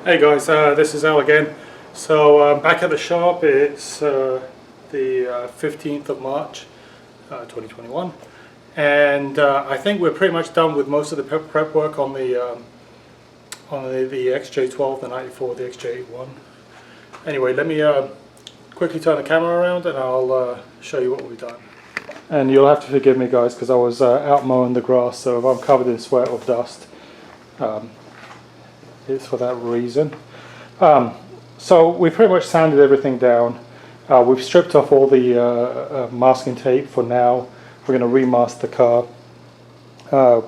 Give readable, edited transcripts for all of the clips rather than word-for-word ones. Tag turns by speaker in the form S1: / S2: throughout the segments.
S1: Hey guys, this is Al again. So back at the shop. It's the 15th of March 2021, and I think we're pretty much done with most of the prep work on the XJ12, the 94, the XJ81. Anyway, let me quickly turn the camera around and I'll show you what we've done. And you'll have to forgive me guys, because I was out mowing the grass, so if I'm covered in sweat or dust, it's for that reason. So we pretty much sanded everything down. We've stripped off all the masking tape for now. We're going to remask the car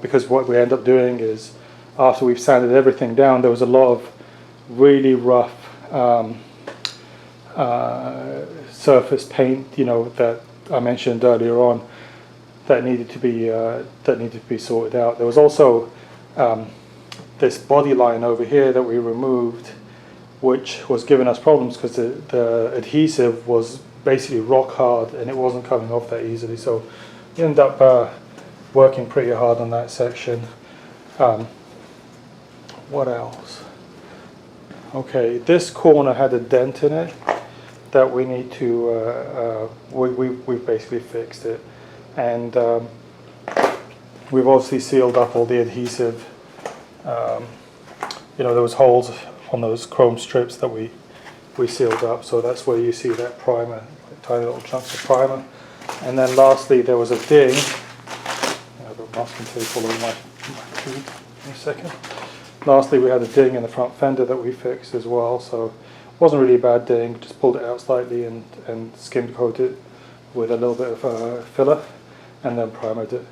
S1: because what we end up doing is, after we've sanded everything down, there was a lot of really rough surface paint, that I mentioned earlier on, that needed to be sorted out. There was also this body line over here that we removed, which was giving us problems because the adhesive was basically rock hard and it wasn't coming off that easily. So we ended up working pretty hard on that section. What else? Okay, this corner had a dent in it that we need to, we've basically fixed it. And we've obviously sealed up all the adhesive. There was holes on those chrome strips that we sealed up, so that's where you see that primer, tiny little chunks of primer. And then lastly, there was a ding. I've got masking tape all over my tube in a second. Lastly, we had a ding in the front fender that we fixed as well, so it wasn't really a bad ding, just pulled it out slightly and skimmed coated with a little bit of filler and then primered it.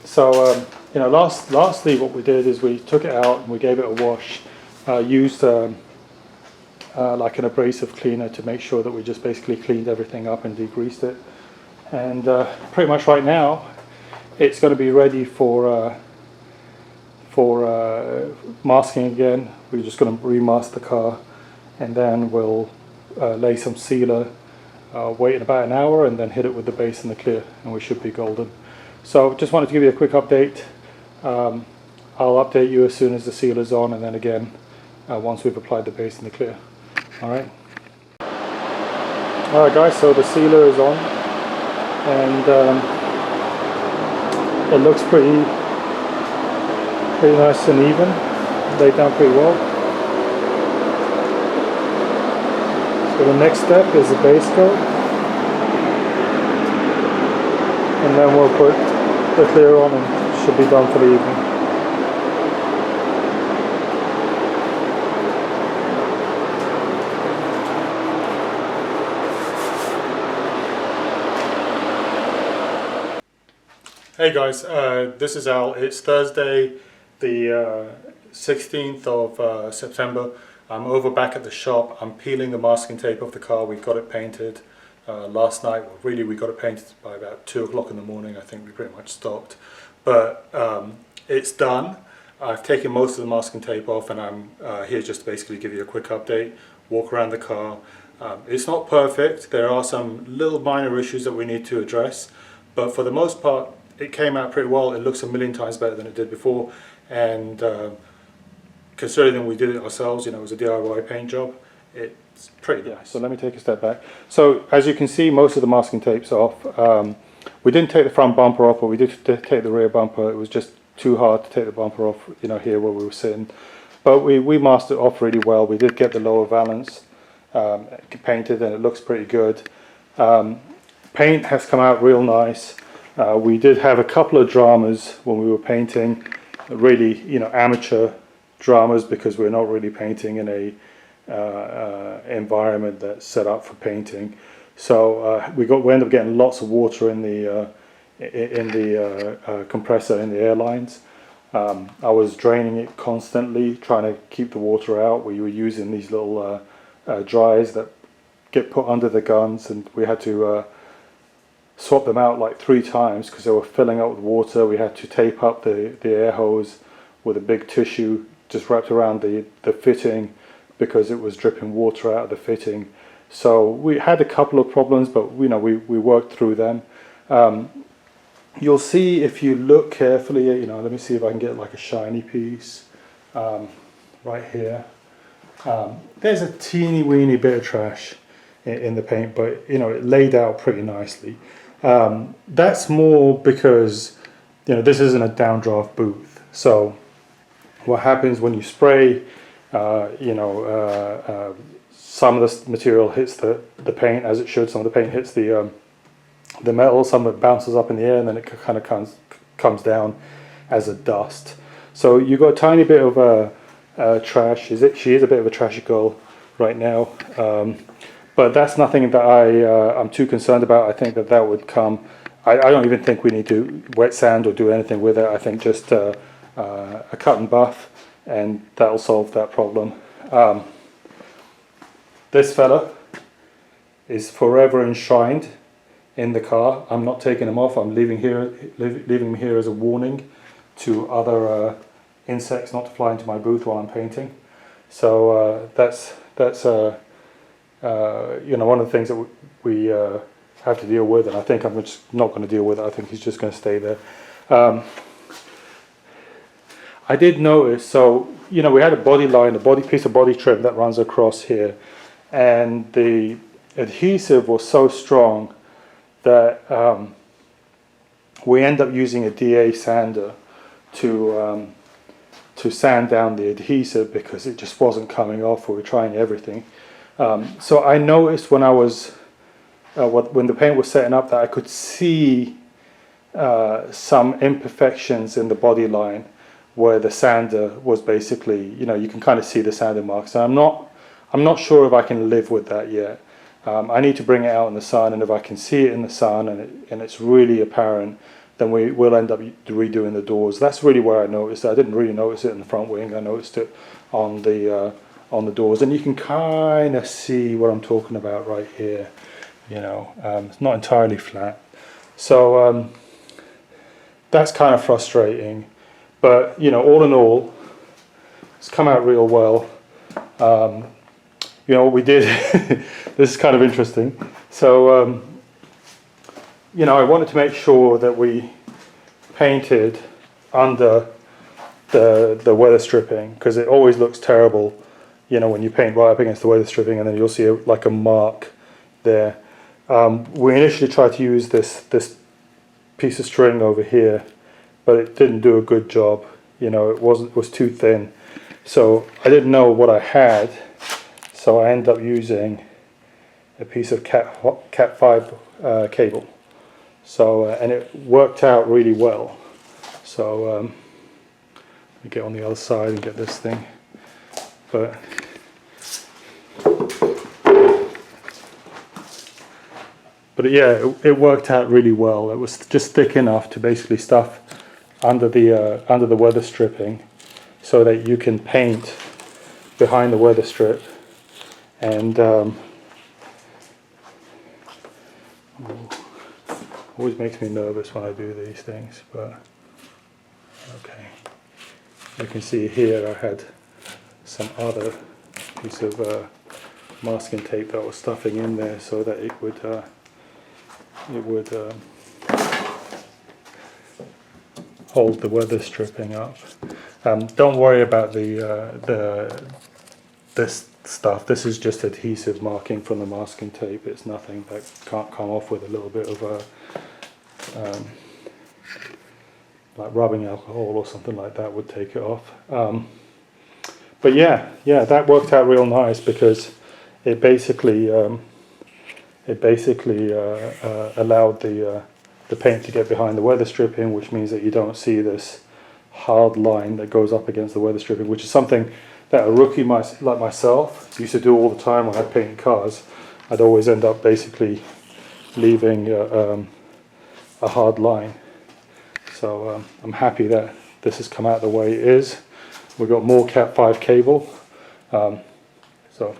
S1: So lastly what we did is we took it out and we gave it a wash, used like an abrasive cleaner to make sure that we just basically cleaned everything up and degreased it. And pretty much right now it's going to be ready for masking again. We're just going to remask the car, and then we'll lay some sealer, wait in about an hour, and then hit it with the base and the clear, and we should be golden. So just wanted to give you a quick update. I'll update you as soon as the sealer's on, and then again once we've applied the base and the clear. Alright guys, so the sealer is on, and it looks pretty nice and even, laid down pretty well. So the next step is the base coat, and then we'll put the clear on and should be done for the evening. Hey guys, this is Al. It's Thursday the 16th of September. I'm over back at the shop. I'm peeling the masking tape off the car. We've got it painted last night. Well, really we got it painted by about 2 o'clock in the morning. I think we pretty much stopped. But it's done. I've taken most of the masking tape off, and I'm here just to basically give you a quick update, walk around the car. It's not perfect. There are some little minor issues that we need to address, but for the most part it came out pretty well. It looks a million times better than it did before, and considering we did it ourselves, it was a DIY paint job, it's pretty nice. So let me take a step back. So as you can see, most of the masking tape's off. We didn't take the front bumper off, but we did take the rear bumper. It was just too hard to take the bumper off, here where we were sitting. But we masked it off really well. We did get the lower valance painted, and it looks pretty good. Paint has come out real nice. We did have a couple of dramas when we were painting, really, amateur dramas, because we're not really painting in a environment that's set up for painting. So we ended up getting lots of water in the compressor in the air lines. I was draining it constantly, trying to keep the water out. We were using these little dryers that get put under the guns, and we had to swap them out like 3 times because they were filling up with water. We had to tape up the air hose with a big tissue just wrapped around the fitting because it was dripping water out of the fitting. So we had a couple of problems, but we worked through them. You'll see if you look carefully, let me see if I can get like a shiny piece right here. There's a teeny weeny bit of trash in the paint, but you know, it laid out pretty nicely. That's more because, you know, this isn't a downdraft booth. So what happens when you spray, some of the material hits the paint as it should, some of the paint hits the metal, some of it bounces up in the air, and then it kind of comes down as a dust. So you've got a tiny bit of trash. She is a bit of a trashy girl right now, but that's nothing that I'm too concerned about. I think that would come. I don't even think we need to wet sand or do anything with it. I think just a cut and buff, and that'll solve that problem. This fella is forever enshrined in the car. I'm not taking him off. I'm leaving him here as a warning to other insects not to fly into my booth while I'm painting. So that's one of the things that we have to deal with, and I think I'm just not going to deal with it. I think he's just going to stay there. I did notice, so we had a body line, piece of body trim that runs across here, and the adhesive was so strong that we end up using a DA sander to sand down the adhesive because it just wasn't coming off. We were trying everything. So I noticed when when the paint was setting up that I could see some imperfections in the body line where the sander was basically, you can kind of see the sander marks. And I'm not sure if I can live with that yet. I need to bring it out in the sun, and if I can see it in the sun and it's really apparent, then we will end up redoing the doors. That's really where I noticed it. I didn't really notice it in the front wing. I noticed it on the doors, and you can kind of see what I'm talking about right here. It's not entirely flat, so that's kind of frustrating. But all in all, it's come out real well. What we did. This is kind of interesting. So I wanted to make sure that we painted under the weather stripping, because it always looks terrible, when you paint right up against the weather stripping, and then you'll see like a mark there. We initially tried to use this piece of string over here, but it didn't do a good job. It was too thin, so I didn't know what I had, so I ended up using a piece of Cat 5 cable. So and it worked out really well. So let me get on the other side and get this thing. But yeah, it worked out really well. It was just thick enough to basically stuff under the weather stripping, so that you can paint behind the weather strip. And always makes me nervous when I do these things, but okay. You can see here I had some other piece of masking tape that I was stuffing in there so that it would hold the weather stripping up. Don't worry about this stuff. This is just adhesive marking from the masking tape. It's nothing that can't come off with a little bit of like rubbing alcohol or something like that would take it off. But yeah, that worked out real nice, because it basically allowed the paint to get behind the weather stripping, which means that you don't see this hard line that goes up against the weather stripping, which is something that a rookie like myself used to do all the time when I painted cars. I'd always end up basically leaving a hard line. So I'm happy that this has come out the way it is. We've got more Cat 5 cable. So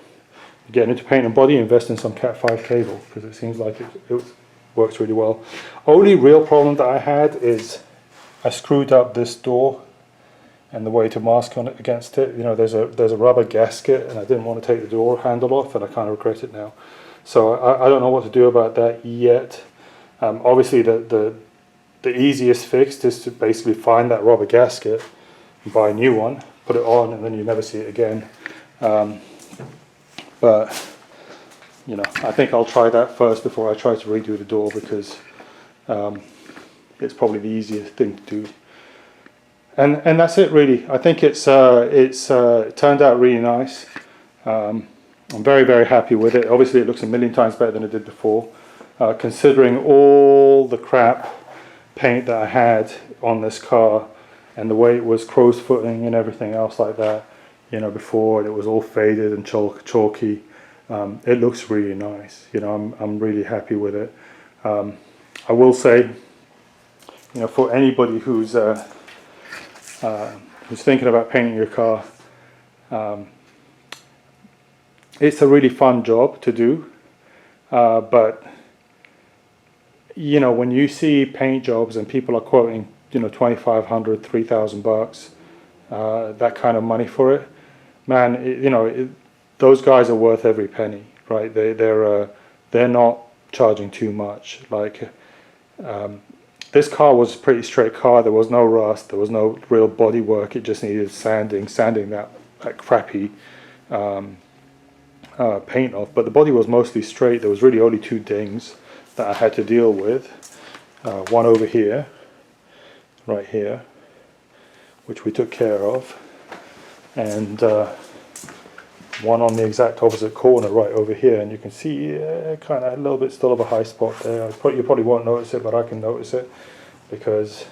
S1: getting into paint and body, invest in some Cat 5 cable, because it seems like it works really well. Only real problem that I had is I screwed up this door and the way to mask on it against it. There's a rubber gasket, and I didn't want to take the door handle off, and I kind of regret it now. So I don't know what to do about that yet. Obviously the easiest fix is to basically find that rubber gasket and buy a new one, put it on, and then you never see it again. But you know, I think I'll try that first before I try to redo the door, because it's probably the easiest thing to do. And that's it really. I think it turned out really nice. I'm very, very happy with it. Obviously it looks a million times better than it did before, considering all the crap paint that I had on this car and the way it was crow's footing and everything else like that, you know, before, and it was all faded and chalky. It looks really nice. You know, I'm really happy with it. I will say, you know, for anybody who's thinking about painting your car, it's a really fun job to do, but you know, when you see paint jobs and people are quoting, you know, $2,500, $3,000, that kind of money for it, man, you know, those guys are worth every penny, right? They're not charging too much. Like this car was a pretty straight car. There was no rust. There was no real body work. It just needed sanding that crappy paint off. But the body was mostly straight. There was really only two dings that I had to deal with. One over here, right here, which we took care of, and one on the exact opposite corner right over here, and you can see kind of a little bit still of a high spot there. You probably won't notice it, but I can notice it because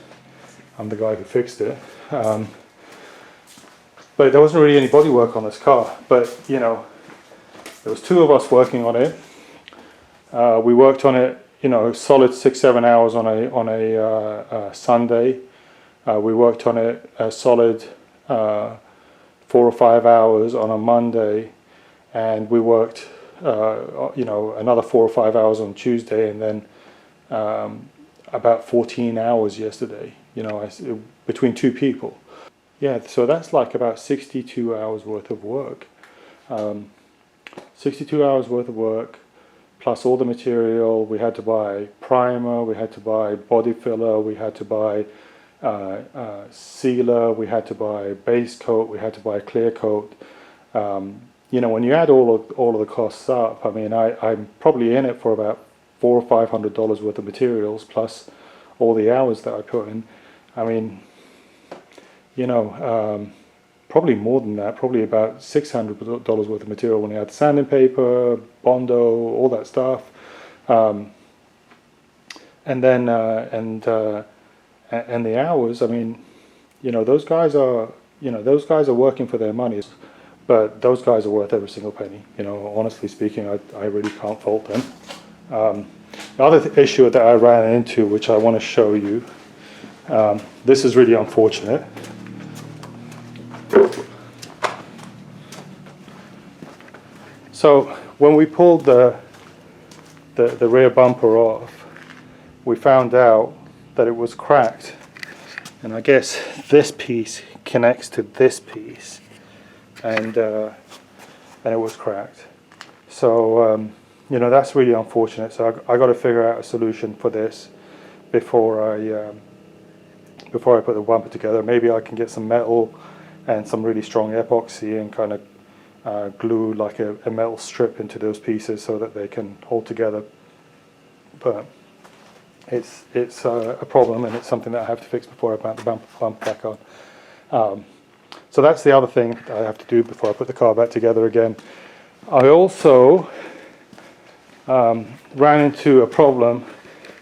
S1: I'm the guy who fixed it. But there wasn't really any body work on this car, but you know, there was two of us working on it. We worked on it, you know, solid 6-7 hours on a Sunday. We worked on it a solid 4 or 5 hours on a Monday, and we worked you know, another 4 or 5 hours on Tuesday, and then about 14 hours yesterday, you know, between two people. Yeah, so that's like about 62 hours worth of work. 62 hours worth of work, plus all the material. We had to buy primer, we had to buy body filler, we had to buy sealer, we had to buy base coat, we had to buy clear coat. You know, when you add all of the costs up, I mean, I'm probably in it for about $400 or $500 worth of materials, plus all the hours that I put in. I mean, you know, probably more than that, probably about $600 worth of material when you add sanding paper, Bondo, all that stuff, and then and the hours. I mean, you know, those guys are working for their money, but those guys are worth every single penny. You know, honestly speaking, I really can't fault them. The other issue that I ran into, which I want to show you, this is really unfortunate. So when we pulled the rear bumper off, we found out that it was cracked, and I guess this piece connects to this piece, and it was cracked. So you know, that's really unfortunate. So I got to figure out a solution for this before I put the bumper together. Maybe I can get some metal and some really strong epoxy and kind of glue like a metal strip into those pieces so that they can hold together. But it's a problem, and it's something that I have to fix before I put the bumper back on. So that's the other thing that I have to do before I put the car back together again. I also ran into a problem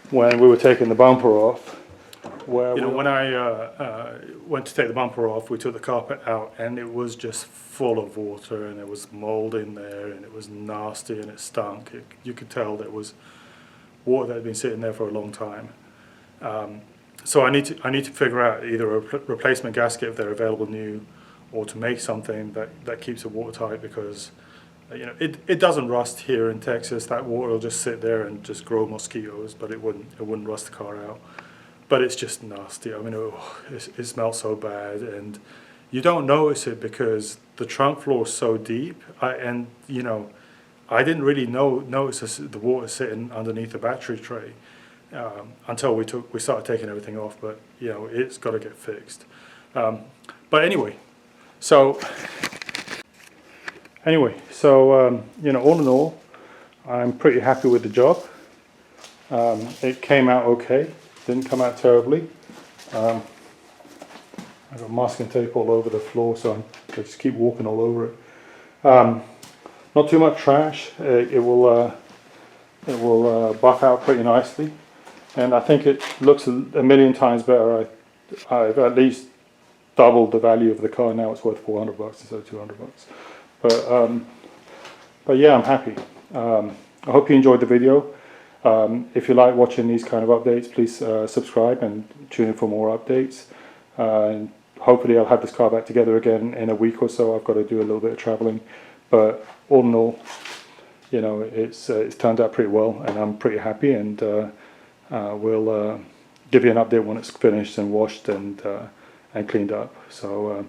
S1: when we were taking the bumper off, where when I went to take the bumper off, we took the carpet out, and it was just full of water, and there was mold in there, and it was nasty, and it stunk. You could tell there was water that had been sitting there for a long time. So I need to figure out either a replacement gasket if they're available new, or to make something that keeps it watertight, because you know, it doesn't rust here in Texas. That water will just sit there and just grow mosquitoes, but it wouldn't rust the car out. But it's just nasty. I mean, it smells so bad, and you don't notice it because the trunk floor is so deep. And you know, I didn't really notice the water sitting underneath the battery tray until we started taking everything off. But you know, it's got to get fixed. But anyway, so Anyway, so you know, all in all, I'm pretty happy with the job. It came out okay, didn't come out terribly. I got masking tape all over the floor, so I just keep walking all over it. Not too much trash. It will buff out pretty nicely, and I think it looks a million times better. I've at least doubled the value of the car. Now it's worth $400 instead of $200. But yeah, I'm happy. I hope you enjoyed the video. If you like watching these kind of updates, please subscribe and tune in for more updates. And hopefully I'll have this car back together again in a week or so. I've got to do a little bit of traveling, but all in all, you know, it's turned out pretty well, and I'm pretty happy. And we'll give you an update when it's finished and washed and cleaned up. So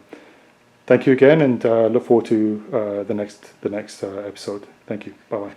S1: thank you again, and look forward to the next episode. Thank you. Bye bye.